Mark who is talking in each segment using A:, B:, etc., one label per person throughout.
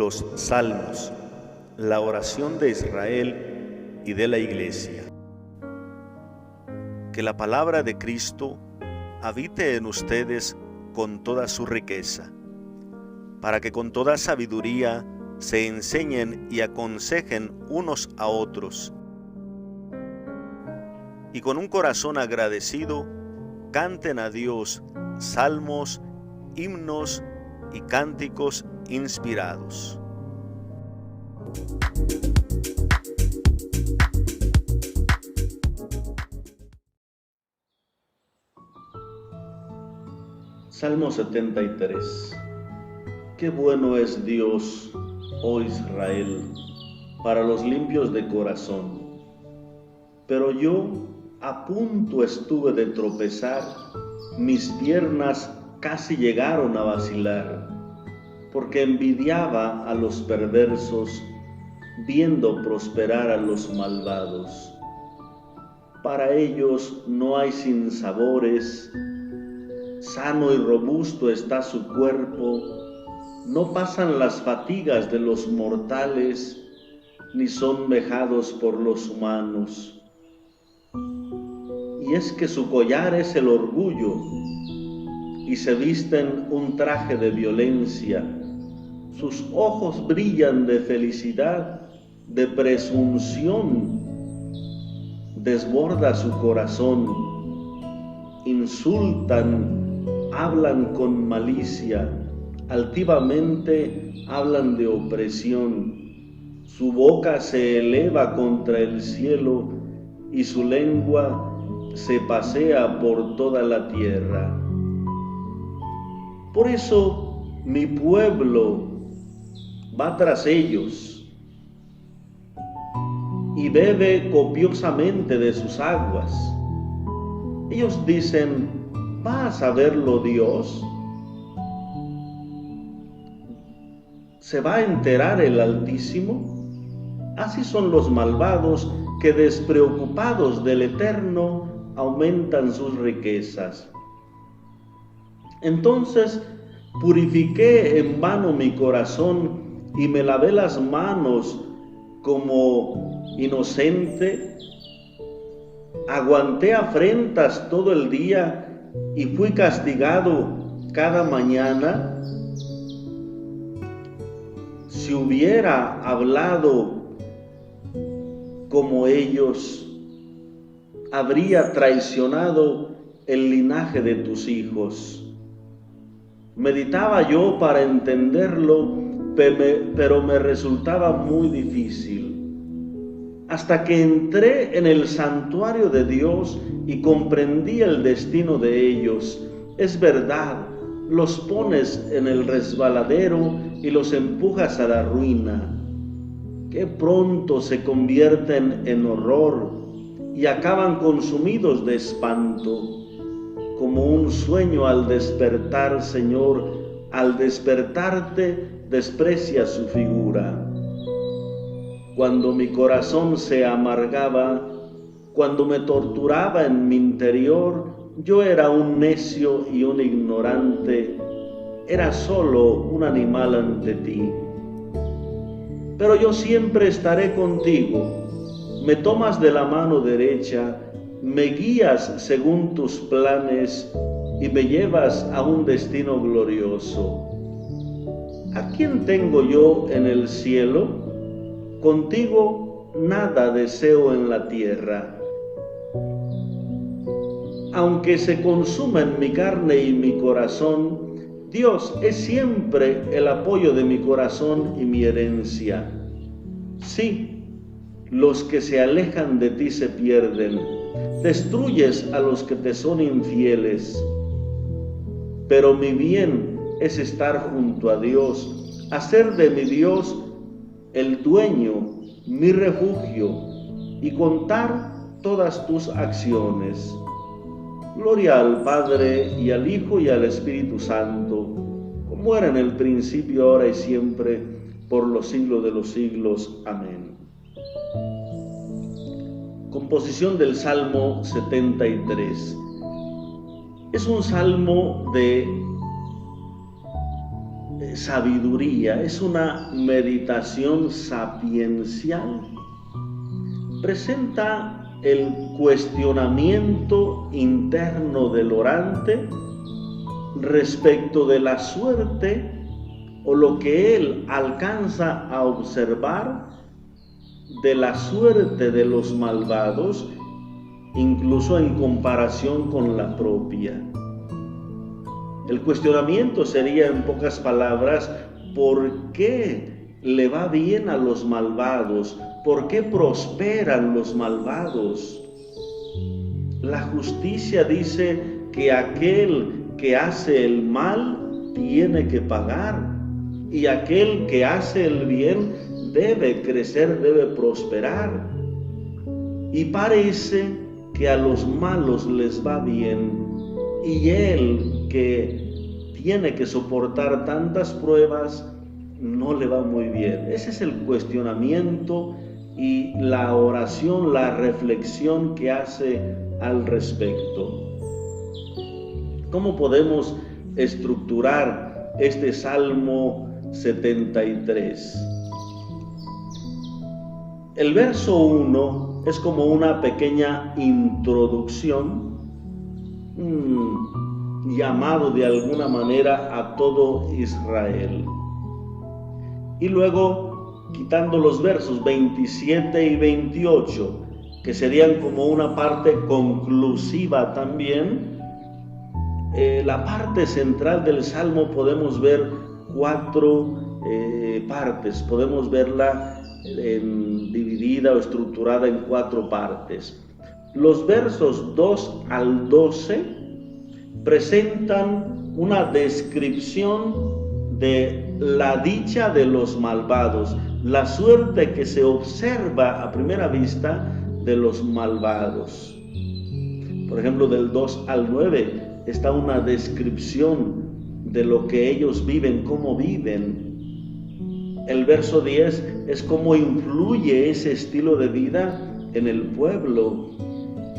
A: Los Salmos, la oración de Israel y de la Iglesia. Que la palabra de Cristo habite en ustedes con toda su riqueza, para que con toda sabiduría se enseñen y aconsejen unos a otros, y con un corazón agradecido canten a Dios salmos, himnos y cánticos inspirados.
B: Salmo 73. Qué bueno es Dios, oh Israel, para los limpios de corazón. Pero yo a punto estuve de tropezar, mis piernas casi llegaron a vacilar, porque envidiaba a los perversos, viendo prosperar a los malvados. Para ellos no hay sinsabores, sano y robusto está su cuerpo, no pasan las fatigas de los mortales, ni son vejados por los humanos. Y es que su collar es el orgullo, y se visten un traje de violencia. Sus ojos brillan de felicidad, de presunción desborda su corazón. Insultan, hablan con malicia, altivamente hablan de opresión. Su boca se eleva contra el cielo y su lengua se pasea por toda la tierra. Por eso mi pueblo va tras ellos y bebe copiosamente de sus aguas. Ellos dicen, ¿va a saberlo Dios? ¿Se va a enterar el Altísimo? Así son los malvados que despreocupados del Eterno aumentan sus riquezas. Entonces purifiqué en vano mi corazón y me lavé las manos como inocente. Aguanté afrentas todo el día y fui castigado cada mañana. Si hubiera hablado como ellos, habría traicionado el linaje de tus hijos. Meditaba yo para entenderlo, pero me resultaba muy difícil. Hasta que entré en el santuario de Dios y comprendí el destino de ellos. Es verdad, los pones en el resbaladero y los empujas a la ruina. Qué pronto se convierten en horror y acaban consumidos de espanto. Como un sueño al despertar, Señor, al despertarte desprecia su figura. Cuando mi corazón se amargaba, cuando me torturaba en mi interior, yo era un necio y un ignorante, era solo un animal ante ti. Pero yo siempre estaré contigo, me tomas de la mano derecha, me guías según tus planes y me llevas a un destino glorioso. ¿A quién tengo yo en el cielo? Contigo nada deseo en la tierra. Aunque se consumen mi carne y mi corazón, Dios es siempre el apoyo de mi corazón y mi herencia. Sí, los que se alejan de ti se pierden. Destruyes a los que te son infieles. Pero mi bien es estar junto a Dios, hacer de mi Dios el dueño, mi refugio, y contar todas tus acciones. Gloria al Padre, y al Hijo, y al Espíritu Santo, como era en el principio, ahora y siempre, por los siglos de los siglos. Amén. Composición del Salmo 73. Es un salmo de sabiduría, es una meditación sapiencial. Presenta el cuestionamiento interno del orante respecto de la suerte o lo que él alcanza a observar de la suerte de los malvados, incluso en comparación con la propia. El cuestionamiento sería, en pocas palabras, ¿por qué le va bien a los malvados? ¿Por qué prosperan los malvados? La justicia dice que aquel que hace el mal tiene que pagar, y aquel que hace el bien debe crecer, debe prosperar. Y parece que a los malos les va bien, y él que tiene que soportar tantas pruebas no le va muy bien. Ese es el cuestionamiento y la oración, la reflexión que hace al respecto. ¿Cómo podemos estructurar este Salmo 73? El verso 1 es como una pequeña introducción, un llamado de alguna manera a todo Israel. Y luego, quitando los versos 27 y 28, que serían como una parte conclusiva también, la parte central del Salmo podemos ver 4 partes, podemos verla dividida o estructurada en 4 partes. Los versos 2 al 12 presentan una descripción de la dicha de los malvados, la suerte que se observa a primera vista de los malvados. Por ejemplo, del 2 al 9 está una descripción de lo que ellos viven, cómo viven. El verso 10 es cómo influye ese estilo de vida en el pueblo.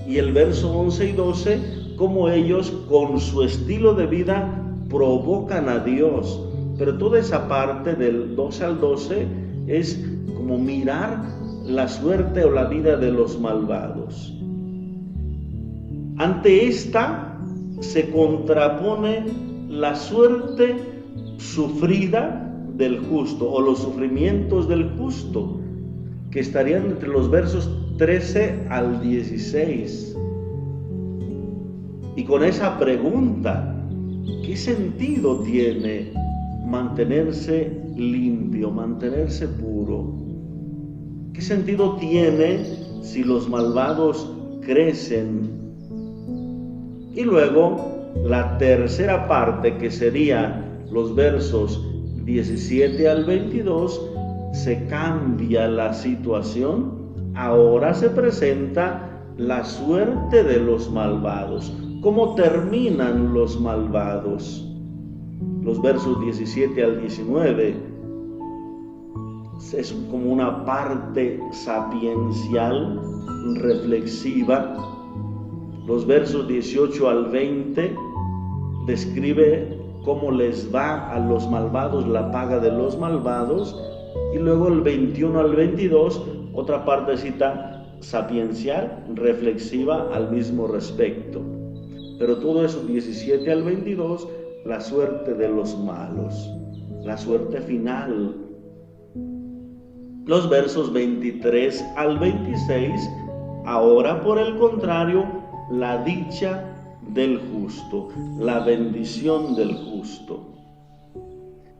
B: Y el verso 11 y 12, cómo ellos con su estilo de vida provocan a Dios. Pero toda esa parte del 12 al 12 es como mirar la suerte o la vida de los malvados. Ante esta se contrapone la suerte sufrida del justo o los sufrimientos del justo, que estarían entre los versos 13 al 16. Y con esa pregunta, ¿qué sentido tiene mantenerse limpio, mantenerse puro? ¿Qué sentido tiene si los malvados crecen? Y luego la tercera parte, que sería los versos 17 al 22, se cambia la situación. Ahora se presenta la suerte de los malvados. ¿Cómo terminan los malvados? Los versos 17 al 19 es como una parte sapiencial, reflexiva. Los versos 18 al 20 describe cómo les va a los malvados, la paga de los malvados. Y luego el 21 al 22, otra partecita sapiencial, reflexiva al mismo respecto. Pero todo eso, 17 al 22, la suerte de los malos, la suerte final. Los versos 23 al 26, ahora por el contrario, la dicha del justo, la bendición del justo.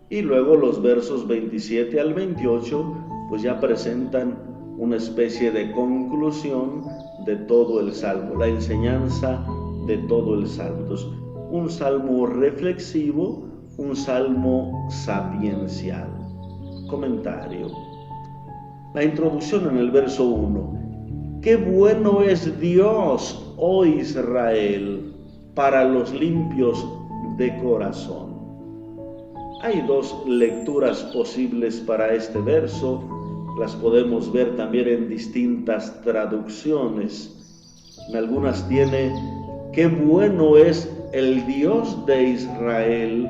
B: Y luego los versos 27 al 28, pues ya presentan una especie de conclusión de todo el Salmo, la enseñanza de todo el Salmo. Entonces, un salmo reflexivo, un salmo sapiencial. Comentario. La introducción en el verso 1. Qué bueno es Dios, oh Israel, para los limpios de corazón. Hay 2 lecturas posibles para este verso. Las podemos ver también en distintas traducciones. En algunas tiene: qué bueno es el Dios de Israel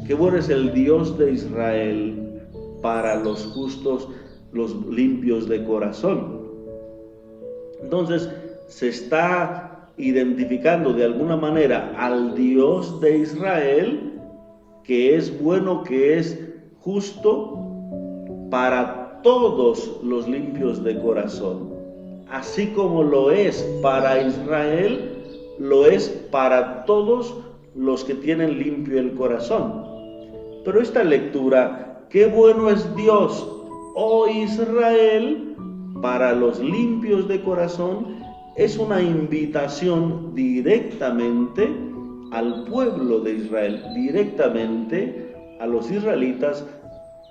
B: Qué bueno es el Dios de Israel para los justos, los limpios de corazón. Entonces se está identificando de alguna manera al Dios de Israel, que es bueno, que es justo para todos los limpios de corazón. Así como lo es para Israel, lo es para todos los que tienen limpio el corazón. Pero esta lectura, qué bueno es Dios, oh Israel, para los limpios de corazón, es una invitación directamente al pueblo de Israel, directamente a los israelitas,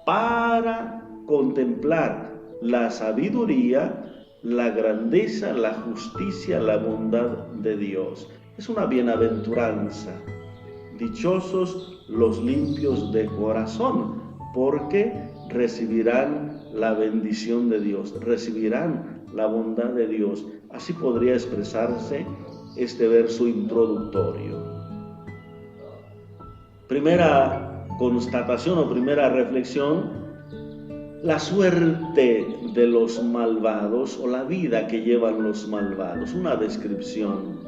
B: para contemplar la sabiduría, la grandeza, la justicia, la bondad de Dios. Es una bienaventuranza. Dichosos los limpios de corazón, porque recibirán la bendición de Dios, recibirán la bondad de Dios. Así podría expresarse este verso introductorio. Primera constatación o primera reflexión: la suerte de los malvados o la vida que llevan los malvados. Una descripción.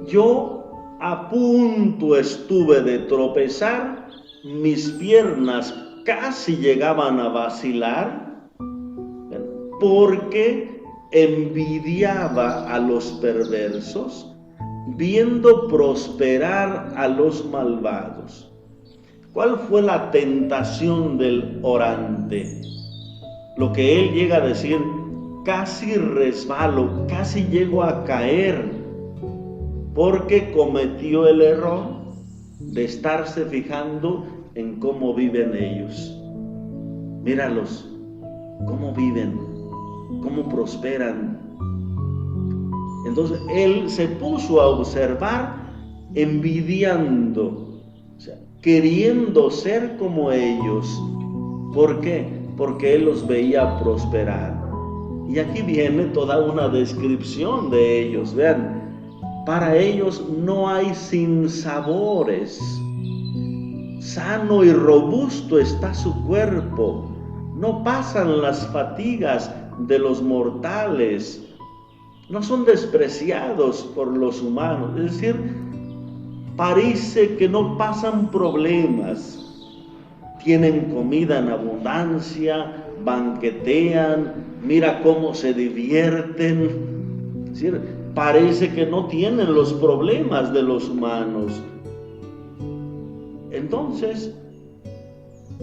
B: Yo a punto estuve de tropezar, mis piernas casi llegaban a vacilar, porque envidiaba a los perversos, viendo prosperar a los malvados. ¿Cuál fue la tentación del orante? Lo que él llega a decir: casi resbalo, casi llego a caer, porque cometió el error de estarse fijando en cómo viven ellos. Míralos, cómo viven, cómo prosperan. Entonces él se puso a observar, envidiando, o sea, queriendo ser como ellos. ¿Por qué? Porque él los veía prosperar. Y aquí viene toda una descripción de ellos. Vean, para ellos no hay sinsabores. Sano y robusto está su cuerpo. No pasan las fatigas de los mortales. No son despreciados por los humanos. Es decir, parece que no pasan problemas. Tienen comida en abundancia, banquetean, mira cómo se divierten. Es decir, parece que no tienen los problemas de los humanos. Entonces,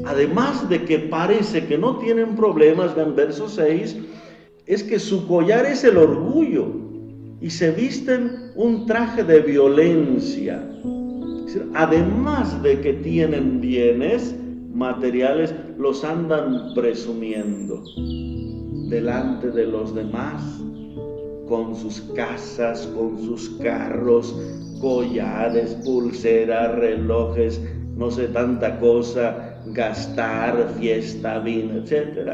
B: además de que parece que no tienen problemas, en verso 6, es que su collar es el orgullo y se visten un traje de violencia. Es decir, además de que tienen bienes materiales, los andan presumiendo delante de los demás, con sus casas, con sus carros, collares, pulseras, relojes, no sé, tanta cosa, gastar, fiesta, vino, etc.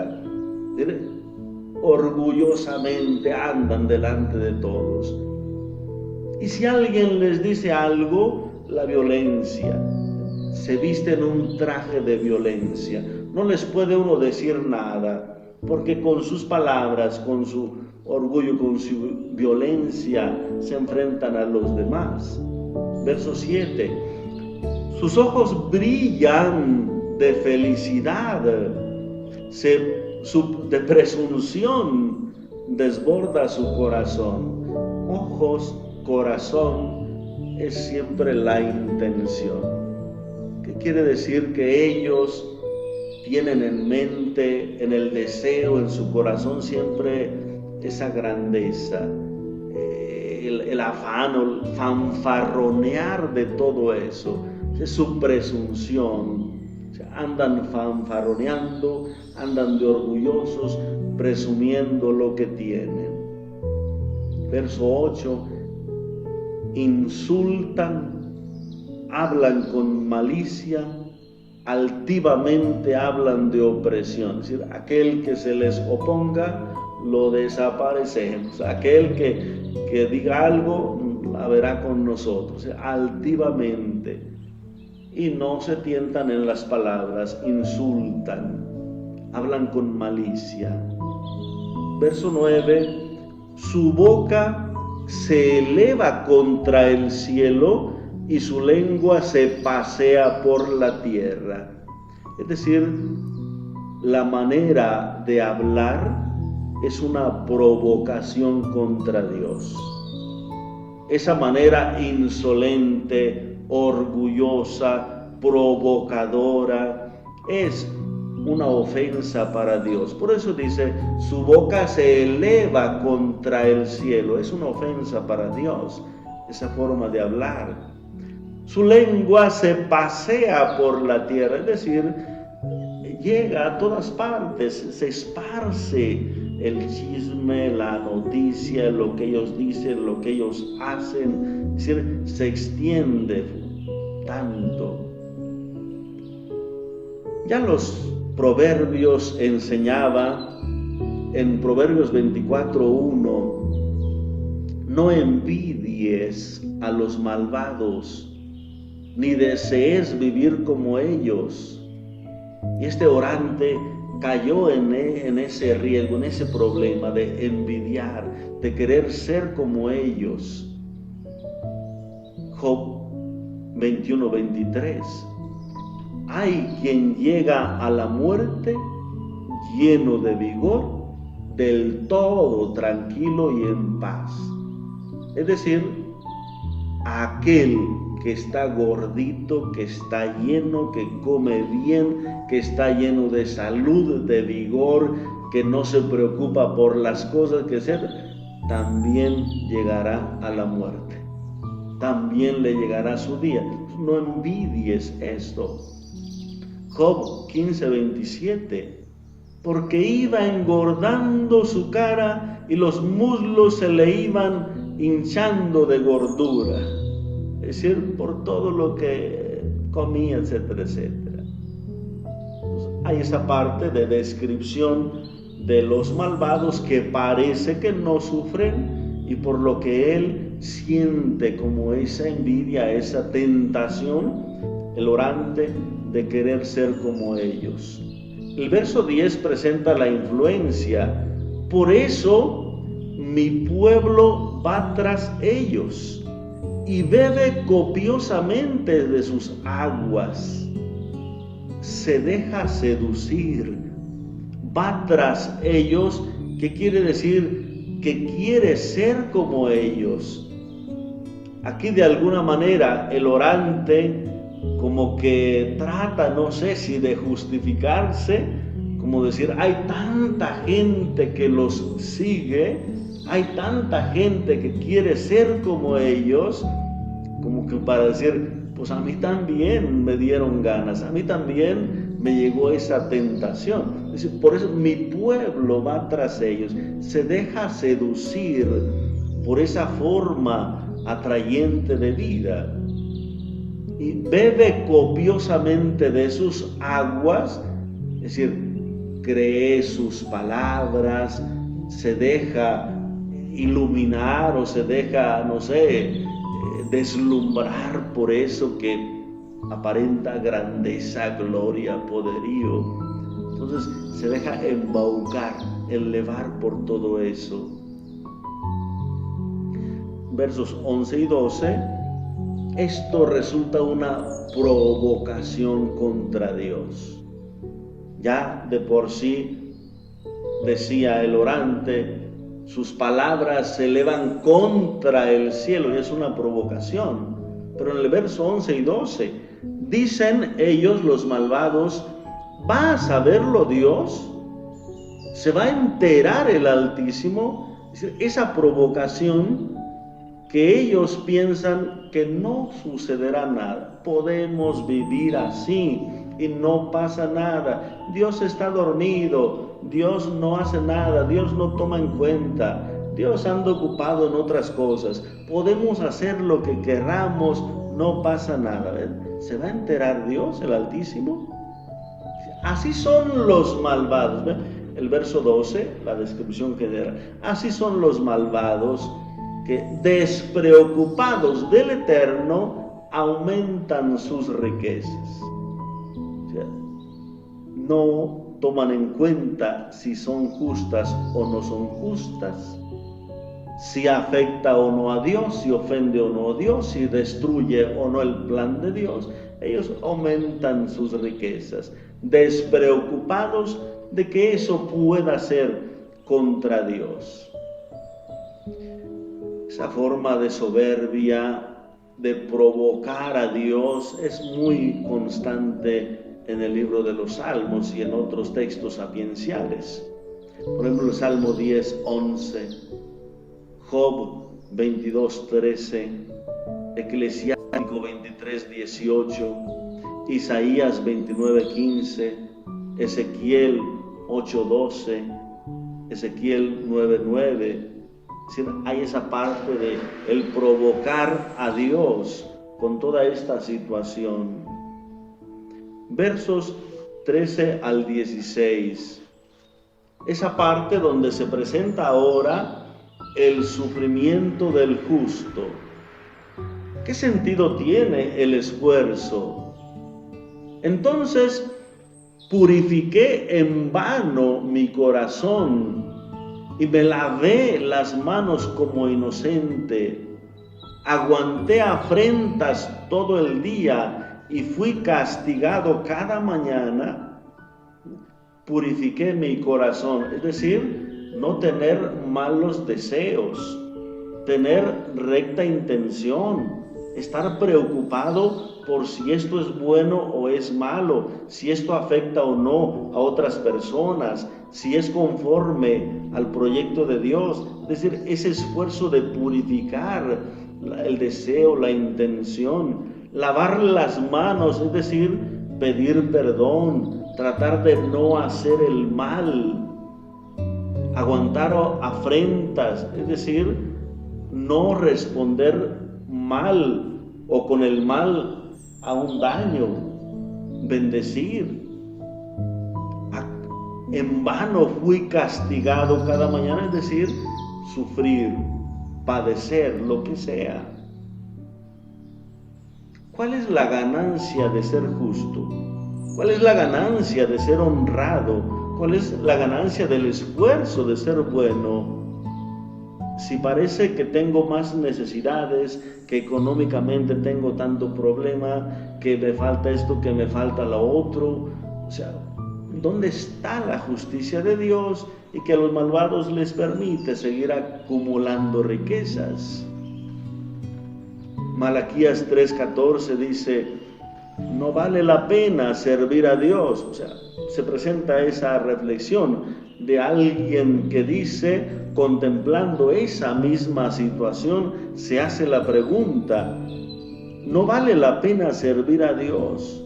B: Orgullosamente andan delante de todos. Y si alguien les dice algo, la violencia. Se visten un traje de violencia. No les puede uno decir nada, porque con sus palabras, con su orgullo, con su violencia, se enfrentan a los demás. Verso 7. Sus ojos brillan de felicidad, de presunción desborda su corazón. Ojos, corazón, es siempre la intención. ¿Qué quiere decir? Que ellos tienen en mente, en el deseo, en su corazón siempre esa grandeza, el afán, el fanfarronear de todo eso, es su presunción. O sea, andan fanfarroneando, andan de orgullosos, presumiendo lo que tienen. Verso 8, insultan, hablan con malicia, altivamente hablan de opresión. Es decir, aquel que se les oponga, lo desaparecemos. Aquel que diga algo, la verá con nosotros. O sea, altivamente. y no se tientan en las palabras, insultan, hablan con malicia. Verso 9, su boca se eleva contra el cielo y su lengua se pasea por la tierra. Es decir, la manera de hablar es una provocación contra Dios. Esa manera insolente, orgullosa, provocadora, es una ofensa para Dios. Por eso dice, su boca se eleva contra el cielo. Es una ofensa para Dios, esa forma de hablar. Su lengua se pasea por la tierra, es decir, llega a todas partes, se esparce el chisme, la noticia, lo que ellos dicen, lo que ellos hacen, es decir, se extiende tanto. Ya los Proverbios enseñaba en Proverbios 24:1, no envidies a los malvados, ni desees vivir como ellos. Y este orante cayó en ese riesgo, en ese problema de envidiar, de querer ser como ellos. Job 21:23. Hay quien llega a la muerte lleno de vigor, del todo tranquilo y en paz. Es decir, aquel que está gordito, que está lleno, que come bien, que está lleno de salud, de vigor, que no se preocupa por las cosas que sean, también llegará a la muerte. También le llegará su día. No envidies esto. Job 15:27, porque iba engordando su cara y los muslos se le iban hinchando de gordura. Es decir, por todo lo que comía, etcétera, etcétera. Entonces, hay esa parte de descripción de los malvados que parece que no sufren y por lo que él siente como esa envidia, esa tentación, el orante, de querer ser como ellos. El verso 10 presenta la influencia. Por eso mi pueblo va tras ellos y bebe copiosamente de sus aguas. Se deja seducir, va tras ellos, ¿qué quiere decir? Que quiere ser como ellos. Aquí de alguna manera el orante como que trata, no sé si de justificarse, como decir, hay tanta gente que los sigue, hay tanta gente que quiere ser como ellos, como que para decir, pues a mí también me dieron ganas, a mí también me llegó esa tentación. Es decir, por eso mi pueblo va tras ellos, se deja seducir por esa forma atrayente de vida. Y bebe copiosamente de sus aguas, es decir, cree sus palabras, se deja iluminar o se deja, no sé, deslumbrar por eso que aparenta grandeza, gloria, poderío. Entonces se deja embaucar, elevar por todo eso. Versos 11 y 12. Esto resulta una provocación contra Dios. Ya de por sí, decía el orante, sus palabras se elevan contra el cielo y es una provocación. Pero en el verso 11 y 12, dicen ellos, los malvados, ¿va a saberlo Dios? ¿Se va a enterar el Altísimo? Es decir, esa provocación que ellos piensan que no sucederá nada. Podemos vivir así y no pasa nada. Dios está dormido, Dios no hace nada, Dios no toma en cuenta, Dios anda ocupado en otras cosas. Podemos hacer lo que queramos, no pasa nada. ¿Se va a enterar Dios, el Altísimo? Así son los malvados. El verso 12, la descripción general. Así son los malvados, que despreocupados del Eterno aumentan sus riquezas. O sea, no toman en cuenta si son justas o no son justas, si afecta o no a Dios, si ofende o no a Dios, si destruye o no el plan de Dios. Ellos aumentan sus riquezas, despreocupados de que eso pueda ser contra Dios. Esa forma de soberbia, de provocar a Dios, es muy constante en el libro de los Salmos y en otros textos sapienciales. Por ejemplo, el Salmo 10:11, Job 22:13, Eclesiástico 23:18, Isaías 29:15, Ezequiel 8:12, Ezequiel 9:9. Es decir, hay esa parte de el provocar a Dios con toda esta situación. Versos 13 al 16. Esa parte donde se presenta ahora el sufrimiento del justo. ¿Qué sentido tiene el esfuerzo? Entonces purifiqué en vano mi corazón y me lavé las manos como inocente. Aguanté afrentas todo el día y fui castigado cada mañana. Purifiqué mi corazón, es decir, no tener malos deseos, tener recta intención, estar preocupado por si esto es bueno o es malo, si esto afecta o no a otras personas, si es conforme al proyecto de Dios. Es decir, ese esfuerzo de purificar el deseo, la intención, lavar las manos, es decir, pedir perdón, tratar de no hacer el mal, aguantar afrentas, es decir, no responder mal o con el mal a un daño, bendecir. En vano fui castigado cada mañana, es decir, sufrir, padecer, lo que sea. ¿Cuál es la ganancia de ser justo? ¿Cuál es la ganancia de ser honrado? ¿Cuál es la ganancia del esfuerzo de ser bueno? Si parece que tengo más necesidades, que económicamente tengo tanto problema, que me falta esto, que me falta lo otro. O sea, ¿dónde está la justicia de Dios y que a los malvados les permite seguir acumulando riquezas? Malaquías 3:14 dice, no vale la pena servir a Dios. O sea, se presenta esa reflexión de alguien que dice, contemplando esa misma situación, se hace la pregunta, ¿no vale la pena servir a Dios?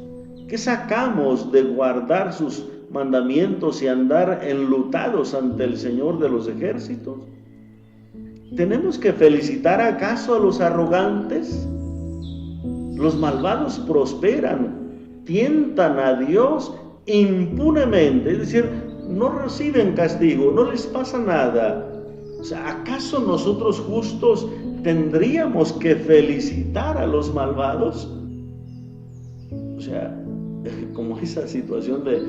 B: ¿Qué sacamos de guardar sus mandamientos y andar enlutados ante el Señor de los ejércitos? ¿Tenemos que felicitar acaso a los arrogantes? Los malvados prosperan, tientan a Dios impunemente, es decir, no reciben castigo, no les pasa nada. O sea, ¿acaso nosotros justos tendríamos que felicitar a los malvados? O sea, como esa situación de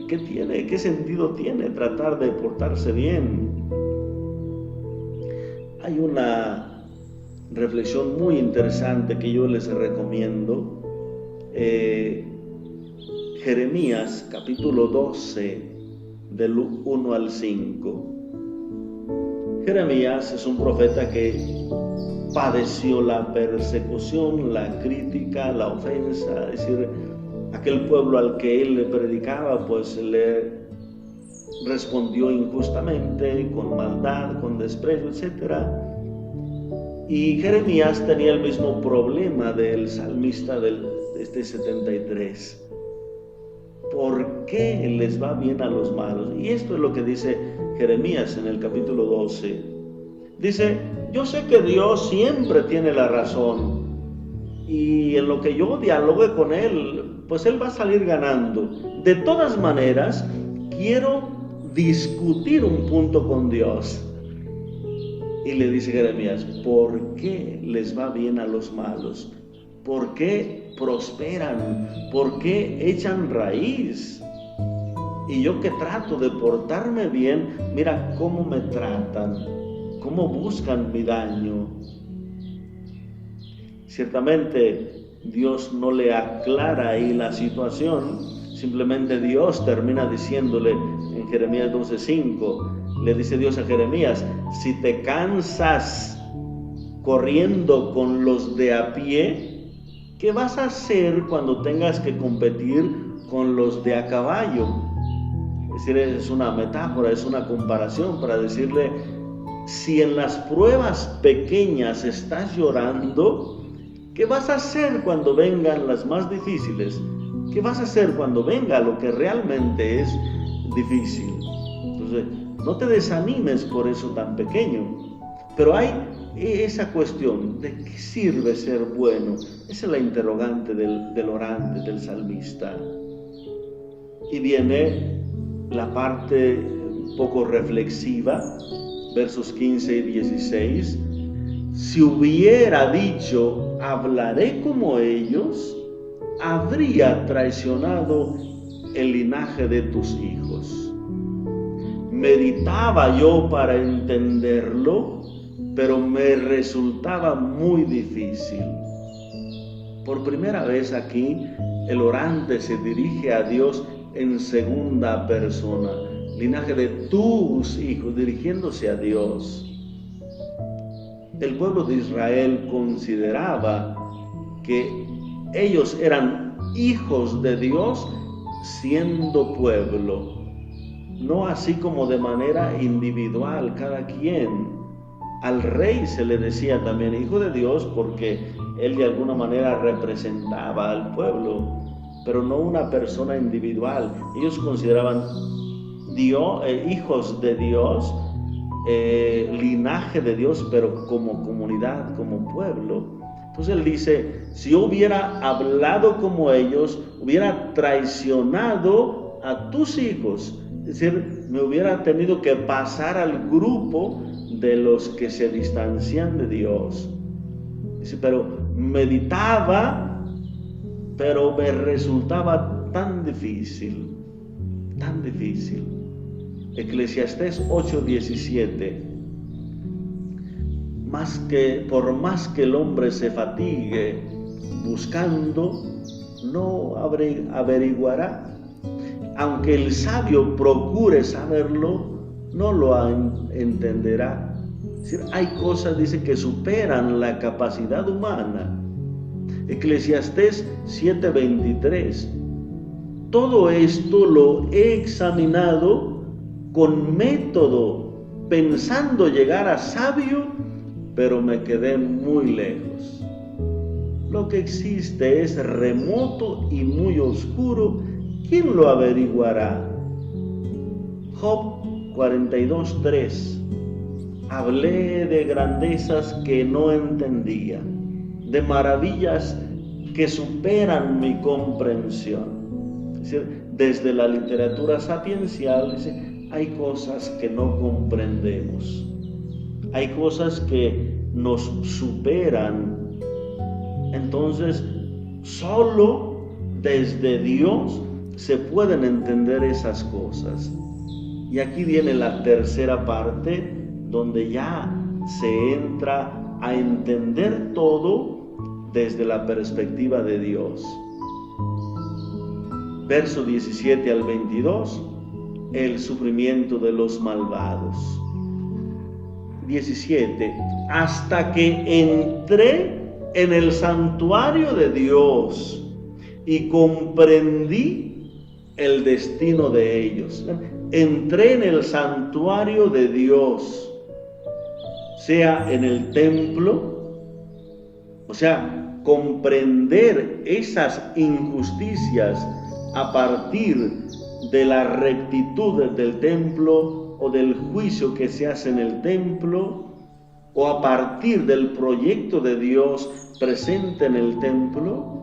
B: ¿qué sentido tiene tratar de portarse bien? Hay una reflexión muy interesante que yo les recomiendo. Jeremías capítulo 12 del 1 al 5. Jeremías es un profeta que padeció la persecución, la crítica, la ofensa, es decir, aquel pueblo al que él le predicaba pues le respondió injustamente, con maldad, con desprecio, etc. Y Jeremías tenía el mismo problema del salmista de este 73. ¿Por qué les va bien a los malos? Y esto es lo que dice Jeremías en el capítulo 12. Dice, yo sé que Dios siempre tiene la razón y en lo que yo dialogue con Él, pues Él va a salir ganando. De todas maneras, quiero discutir un punto con Dios. Y le dice Jeremías, ¿por qué les va bien a los malos? ¿Por qué prosperan? ¿Por qué echan raíz? Y yo que trato de portarme bien, mira cómo me tratan, cómo buscan mi daño. Ciertamente Dios no le aclara ahí la situación, simplemente Dios termina diciéndole en Jeremías 12:5, le dice Dios a Jeremías, si te cansas corriendo con los de a pie, ¿qué vas a hacer cuando tengas que competir con los de a caballo? Es decir, es una metáfora, es una comparación para decirle, si en las pruebas pequeñas estás llorando, ¿qué vas a hacer cuando vengan las más difíciles? ¿Qué vas a hacer cuando venga lo que realmente es difícil? Entonces, no te desanimes por eso tan pequeño. Pero hay esa cuestión, ¿de qué sirve ser bueno? Esa es la interrogante del orante, del salmista. Y viene la parte un poco reflexiva, versos 15 y 16. Si hubiera dicho, hablaré como ellos, habría traicionado el linaje de tus hijos. Meditaba yo para entenderlo, pero me resultaba muy difícil. Por primera vez aquí, el orante se dirige a Dios en segunda persona, linaje de tus hijos, dirigiéndose a Dios. El pueblo de Israel consideraba que ellos eran hijos de Dios siendo pueblo, no así como de manera individual cada quien. Al rey se le decía también hijo de Dios porque él de alguna manera representaba al pueblo, pero no una persona individual. Ellos consideraban hijos de Dios, linaje de Dios, pero como comunidad, como pueblo. Entonces él dice, si yo hubiera hablado como ellos, hubiera traicionado a tus hijos. Es decir, me hubiera tenido que pasar al grupo de los que se distancian de Dios. Dice, pero meditaba, pero me resultaba tan difícil, tan difícil. Eclesiastés 8:17. Por más que el hombre se fatigue buscando, no averiguará. Aunque el sabio procure saberlo, no lo entenderá. Es decir, hay cosas, dice, que superan la capacidad humana. Eclesiastés 7:23. Todo esto lo he examinado con método, pensando llegar a sabio, pero me quedé muy lejos. Lo que existe es remoto y muy oscuro. ¿Quién lo averiguará? Job 42:3. Hablé de grandezas que no entendía, de maravillas que superan mi comprensión. Es decir, desde la literatura sapiencial, dice, hay cosas que no comprendemos. Hay cosas que nos superan. Entonces, solo desde Dios se pueden entender esas cosas. Y aquí viene la tercera parte, donde ya se entra a entender todo desde la perspectiva de Dios. Verso 17 al 22, el sufrimiento de los malvados. 17. Hasta que entré en el santuario de Dios y comprendí el destino de ellos. Entré en el santuario de Dios, sea en el templo, o sea, comprender esas injusticias a partir de la rectitud del templo o del juicio que se hace en el templo, o a partir del proyecto de Dios presente en el templo,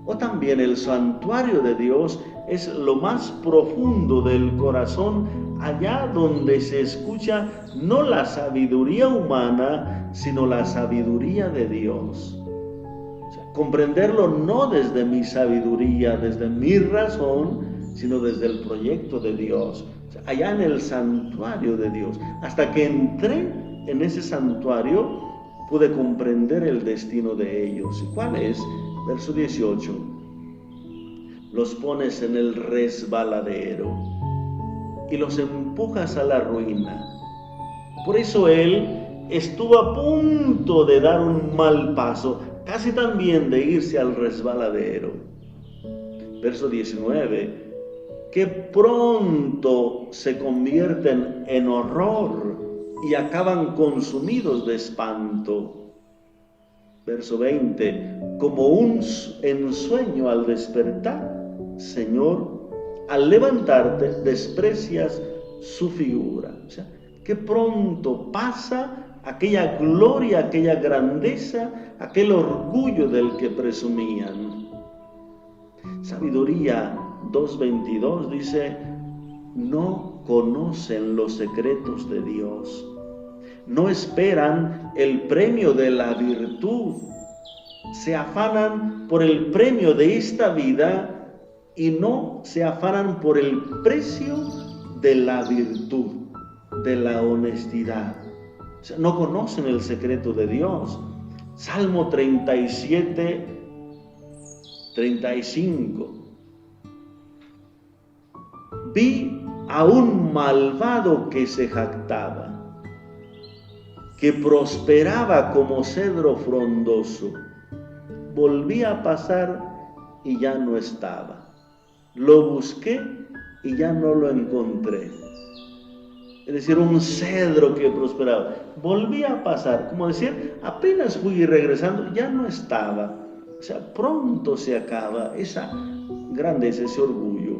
B: o también el santuario de Dios es lo más profundo del corazón, allá donde se escucha no la sabiduría humana, sino la sabiduría de Dios. O sea, comprenderlo no desde mi sabiduría, desde mi razón, sino desde el proyecto de Dios, o sea, allá en el santuario de Dios. Hasta que entré en ese santuario, pude comprender el destino de ellos. ¿Y cuál es? Verso 18. Los pones en el resbaladero y los empujas a la ruina. Por eso él estuvo a punto de dar un mal paso, casi también de irse al resbaladero. Verso 19. Que pronto se convierten en horror y acaban consumidos de espanto. Verso 20. Como un ensueño al despertar, Señor, al levantarte desprecias su figura. O sea, que pronto pasa aquella gloria, aquella grandeza, aquel orgullo del que presumían. Sabiduría 2:22 dice: no conocen los secretos de Dios, no esperan el premio de la virtud, se afanan por el premio de esta vida y no se afanan por el precio de la virtud, de la honestidad. O sea, no conocen el secreto de Dios. Salmo 37:35. Vi a un malvado que se jactaba, que prosperaba como cedro frondoso. Volví a pasar y ya no estaba. Lo busqué y ya no lo encontré. Es decir, un cedro que prosperaba. Volví a pasar, como decir, apenas fui regresando, ya no estaba. O sea, pronto se acaba esa grandeza, ese orgullo.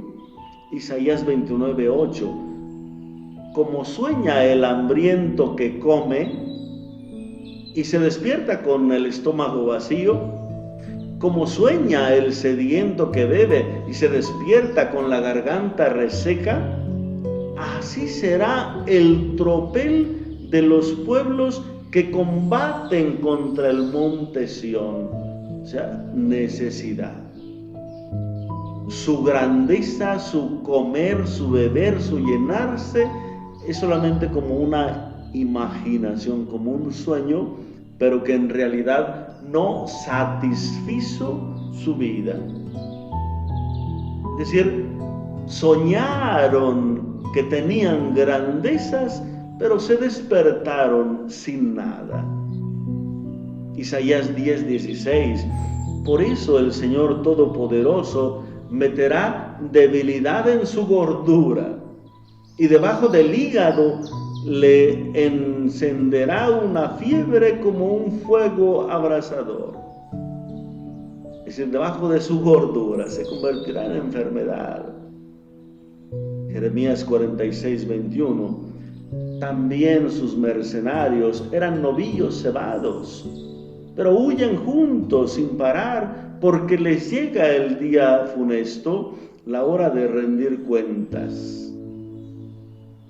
B: Isaías 29:8. Como sueña el hambriento que come y se despierta con el estómago vacío, como sueña el sediento que bebe y se despierta con la garganta reseca, así será el tropel de los pueblos que combaten contra el monte Sión. O sea, necesidad. Su grandeza, su comer, su beber, su llenarse, es solamente como una imaginación, como un sueño, pero que en realidad no satisfizo su vida. Es decir, soñaron que tenían grandezas, pero se despertaron sin nada. Isaías 10:16. Por eso el Señor Todopoderoso meterá debilidad en su gordura y debajo del hígado le encenderá una fiebre como un fuego abrasador. Es decir, debajo de su gordura se convertirá en enfermedad. Jeremías 46:21. También sus mercenarios eran novillos cebados, pero huyen juntos sin parar, porque les llega el día funesto, la hora de rendir cuentas.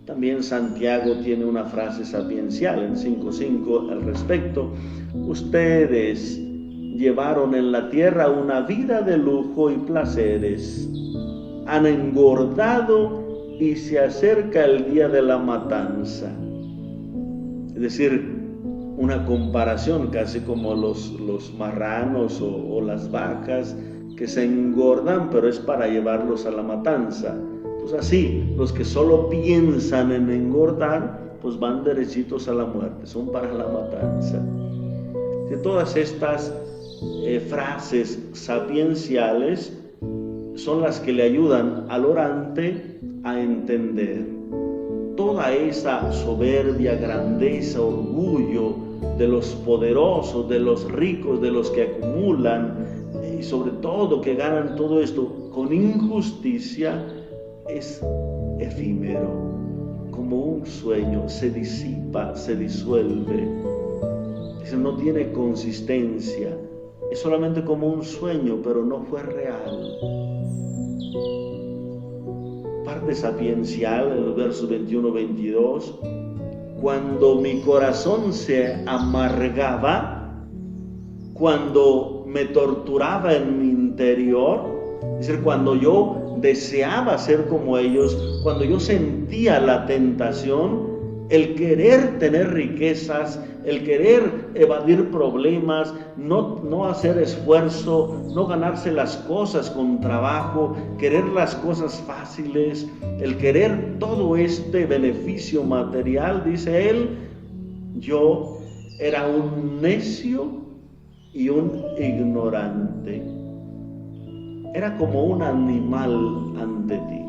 B: También Santiago tiene una frase sapiencial en 5:5 al respecto. Ustedes llevaron en la tierra una vida de lujo y placeres. Han engordado y se acerca el día de la matanza. Es decir, una comparación casi como los marranos o las vacas que se engordan, pero es para llevarlos a la matanza. Pues así, los que solo piensan en engordar, pues van derechitos a la muerte, son para la matanza. De todas estas frases sapienciales son las que le ayudan al orante a entender toda esa soberbia, grandeza, orgullo de los poderosos, de los ricos, de los que acumulan y sobre todo que ganan todo esto con injusticia. Es efímero, como un sueño, se disipa, se disuelve. Eso no tiene consistencia, es solamente como un sueño, pero no fue real. Parte sapiencial en los versos 21-22, cuando mi corazón se amargaba, cuando me torturaba en mi interior, es decir, cuando yo deseaba ser como ellos, cuando yo sentía la tentación, el querer tener riquezas, el querer evadir problemas, no hacer esfuerzo, no ganarse las cosas con trabajo, querer las cosas fáciles, el querer todo este beneficio material, dice él, yo era un necio y un ignorante. Era como un animal ante ti.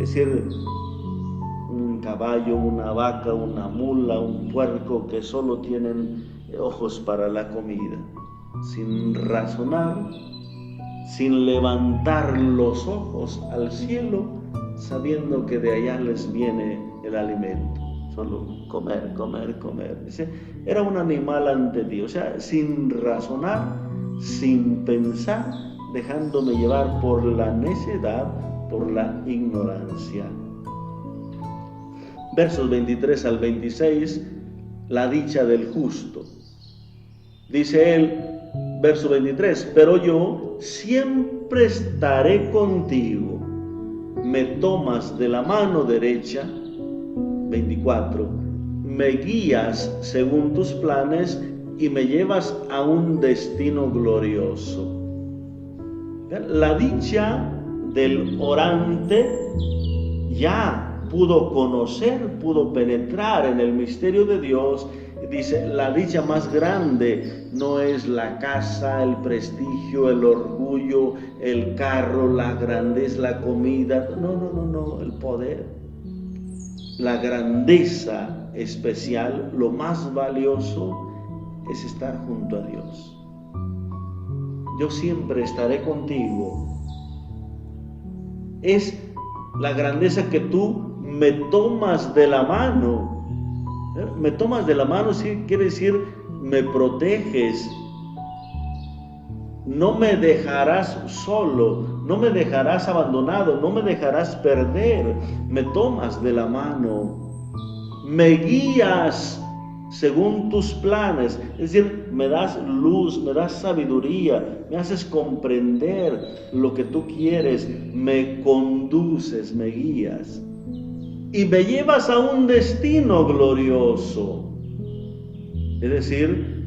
B: Es decir, un caballo, una vaca, una mula, un puerco que solo tienen ojos para la comida, sin razonar, sin levantar los ojos al cielo, sabiendo que de allá les viene el alimento. Solo comer, comer, comer. Era un animal ante ti, o sea, sin razonar, sin pensar, dejándome llevar por la necedad, por la ignorancia. Versos 23 al 26, la dicha del justo. Dice él, verso 23, pero yo siempre estaré contigo, me tomas de la mano derecha. 24, me guías según tus planes y me llevas a un destino glorioso. La dicha del orante ya pudo conocer, pudo penetrar en el misterio de Dios. Dice, la dicha más grande no es la casa, el prestigio, el orgullo, el carro, la grandeza, la comida. No, el poder. La grandeza especial, lo más valioso, es estar junto a Dios. Yo siempre estaré contigo. Es la grandeza que tú me tomas de la mano. Me tomas de la mano, sí, quiere decir, me proteges. No me dejarás solo, no me dejarás abandonado, no me dejarás perder. Me tomas de la mano, me guías según tus planes. Es decir, me das luz, me das sabiduría, me haces comprender lo que tú quieres, me conduces, me guías. Y me llevas a un destino glorioso. Es decir,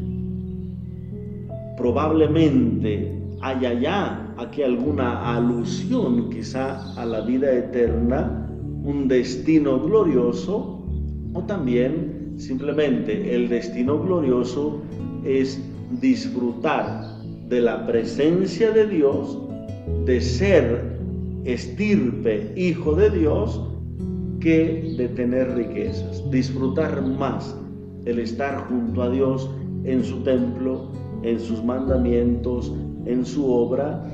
B: probablemente haya ya aquí alguna alusión quizá a la vida eterna, un destino glorioso, o también simplemente el destino glorioso es disfrutar de la presencia de Dios, de ser estirpe, hijo de Dios, que de tener riquezas. Disfrutar más el estar junto a Dios en su templo, en sus mandamientos, en su obra,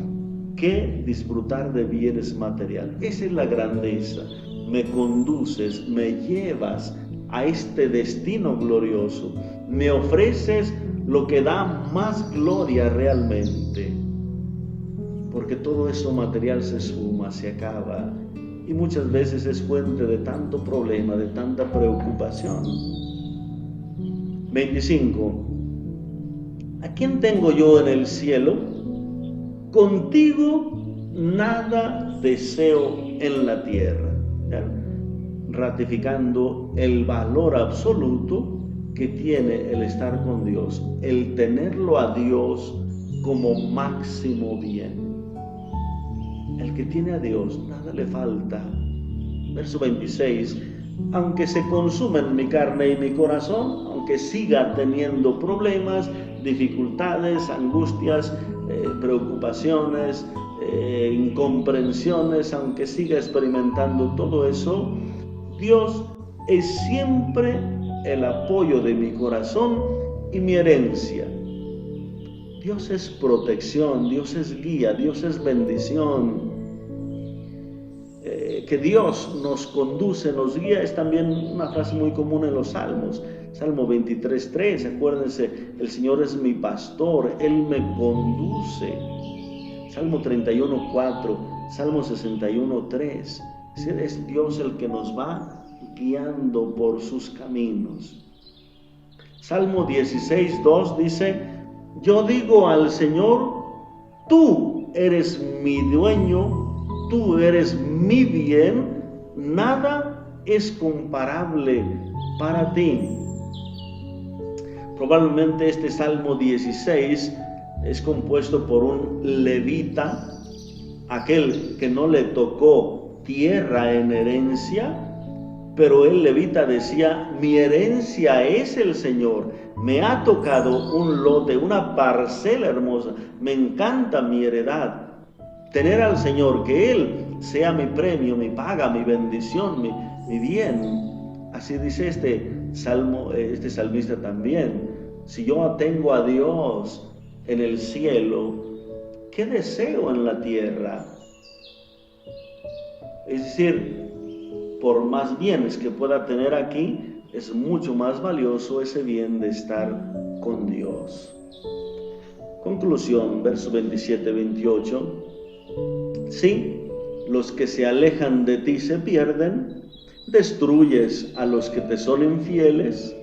B: que disfrutar de bienes materiales. Esa es la grandeza. Me conduces, me llevas a este destino glorioso. Me ofreces lo que da más gloria realmente. Porque todo eso material se suma, se acaba. Y muchas veces es fuente de tanto problema, de tanta preocupación. 25. ¿A quién tengo yo en el cielo? Contigo nada deseo en la tierra. ¿Ya? Ratificando el valor absoluto que tiene el estar con Dios, el tenerlo a Dios como máximo bien. El que tiene a Dios, nada le falta. Verso 26, aunque se consumen mi carne y mi corazón, aunque siga teniendo problemas, dificultades, angustias, preocupaciones, incomprensiones, aunque siga experimentando todo eso, Dios es siempre el apoyo de mi corazón y mi herencia. Dios es protección, Dios es guía, Dios es bendición. Que Dios nos conduce, nos guía, es también una frase muy común en los salmos. Salmo 23:3, acuérdense, el Señor es mi pastor, Él me conduce. Salmo 31:4, Salmo 61:3, es Dios el que nos va guiando por sus caminos. Salmo 16:2 dice, Yo digo al Señor, tú eres mi dueño, tú eres mi bien, nada es comparable para ti. Probablemente este Salmo 16 es compuesto por un levita, aquel que no le tocó tierra en herencia, pero el levita decía, mi herencia es el Señor, me ha tocado un lote, una parcela hermosa, me encanta mi heredad. Tener al Señor, que Él sea mi premio, mi paga, mi bendición, mi bien. Así dice este salmista también. Si yo tengo a Dios en el cielo, ¿qué deseo en la tierra? Es decir, por más bienes que pueda tener aquí, es mucho más valioso ese bien de estar con Dios. Conclusión, verso 27-28. Sí, los que se alejan de ti se pierden, destruyes a los que te son infieles,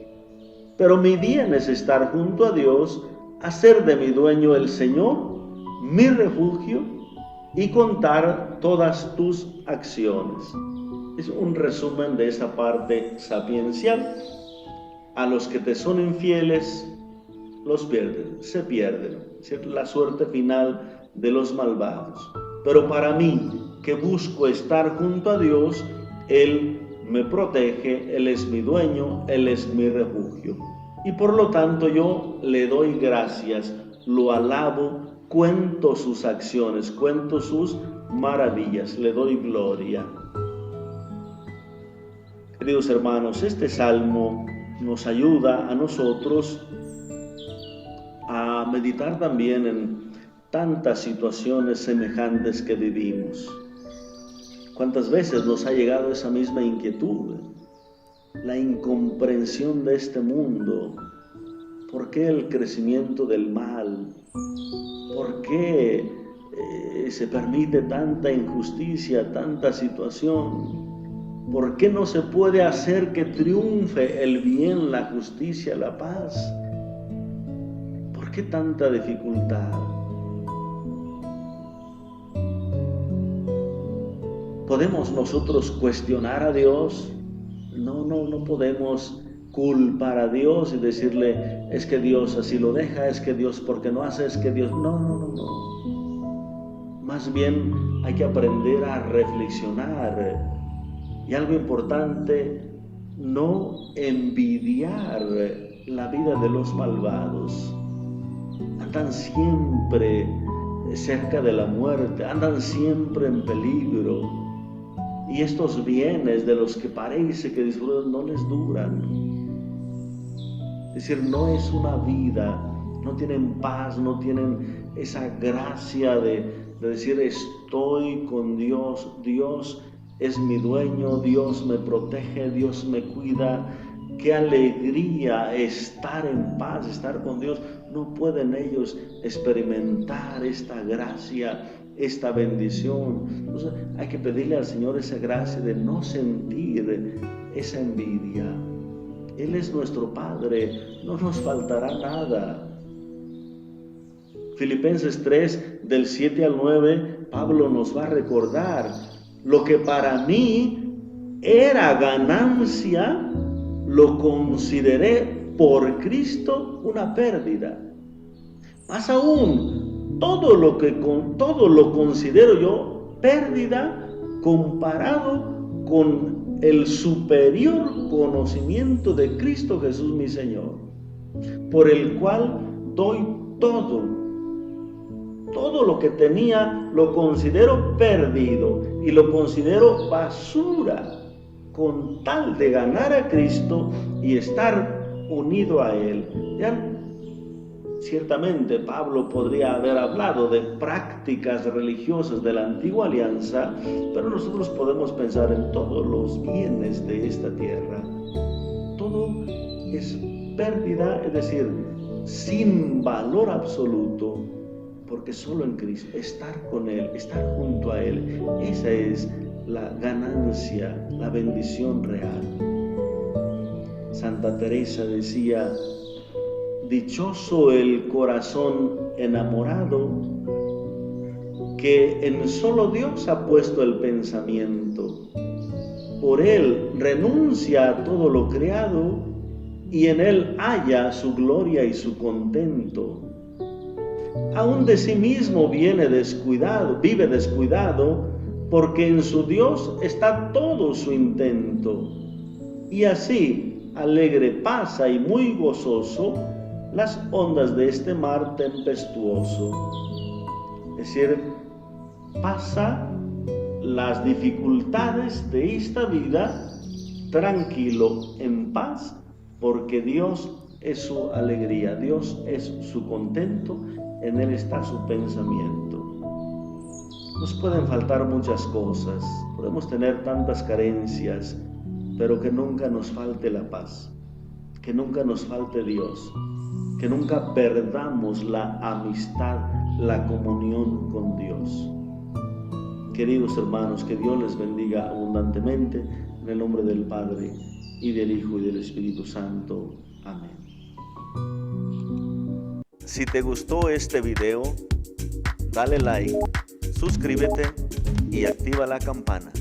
B: pero mi bien es estar junto a Dios, hacer de mi dueño el Señor, mi refugio, y contar todas tus acciones. Es un resumen de esa parte sapiencial. A los que te son infieles, los pierden, se pierden, ¿cierto? La suerte final de los malvados. Pero para mí, que busco estar junto a Dios, Él me protege, Él es mi dueño, Él es mi refugio. Y por lo tanto yo le doy gracias, lo alabo, cuento sus acciones, cuento sus maravillas, le doy gloria. Queridos hermanos, este salmo nos ayuda a nosotros a meditar también en tantas situaciones semejantes que vivimos. ¿Cuántas veces nos ha llegado esa misma inquietud? La incomprensión de este mundo. ¿Por qué el crecimiento del mal? ¿Por qué se permite tanta injusticia, tanta situación? ¿Por qué no se puede hacer que triunfe el bien, la justicia, la paz? ¿Por qué tanta dificultad? ¿Podemos nosotros cuestionar a Dios? No podemos culpar a Dios y decirle, es que Dios así lo deja, es que Dios porque no hace, es que Dios... No. Más bien hay que aprender a reflexionar. Y algo importante, no envidiar la vida de los malvados. Andan siempre cerca de la muerte, andan siempre en peligro. Y estos bienes de los que parece que disfrutan no les duran. Es decir, no es una vida, no tienen paz, no tienen esa gracia de decir estoy con Dios, Dios es mi dueño, Dios me protege, Dios me cuida. Qué alegría estar en paz, estar con Dios. No pueden ellos experimentar esta gracia, esta bendición. Entonces hay que pedirle al Señor esa gracia de no sentir esa envidia. Él es nuestro Padre, no nos faltará nada. Filipenses 3, del 7 al 9, Pablo nos va a recordar lo que para mí era ganancia, lo consideré por Cristo una pérdida. Más aún, todo lo considero yo pérdida comparado con el superior conocimiento de Cristo Jesús mi Señor, por el cual doy todo lo que tenía lo considero perdido y lo considero basura con tal de ganar a Cristo y estar unido a Él. Ciertamente Pablo podría haber hablado de prácticas religiosas de la antigua alianza, pero nosotros podemos pensar en todos los bienes de esta tierra. Todo es pérdida, es decir, sin valor absoluto, porque solo en Cristo, estar con Él, estar junto a Él, esa es la ganancia, la bendición real. Santa Teresa decía, Dichoso el corazón enamorado que en solo Dios ha puesto el pensamiento. Por Él renuncia a todo lo creado y en Él halla su gloria y su contento. Aún de sí mismo vive descuidado, porque en su Dios está todo su intento. Y así, alegre pasa y muy gozoso las ondas de este mar tempestuoso. Es decir, pasa las dificultades de esta vida tranquilo, en paz, porque Dios es su alegría, Dios es su contento, en Él está su pensamiento. Nos pueden faltar muchas cosas, podemos tener tantas carencias, pero que nunca nos falte la paz, que nunca nos falte Dios, que nunca perdamos la amistad, la comunión con Dios. Queridos hermanos, que Dios les bendiga abundantemente, en el nombre del Padre, y del Hijo, y del Espíritu Santo. Amén.
A: Si te gustó este video, dale like, suscríbete y activa la campana.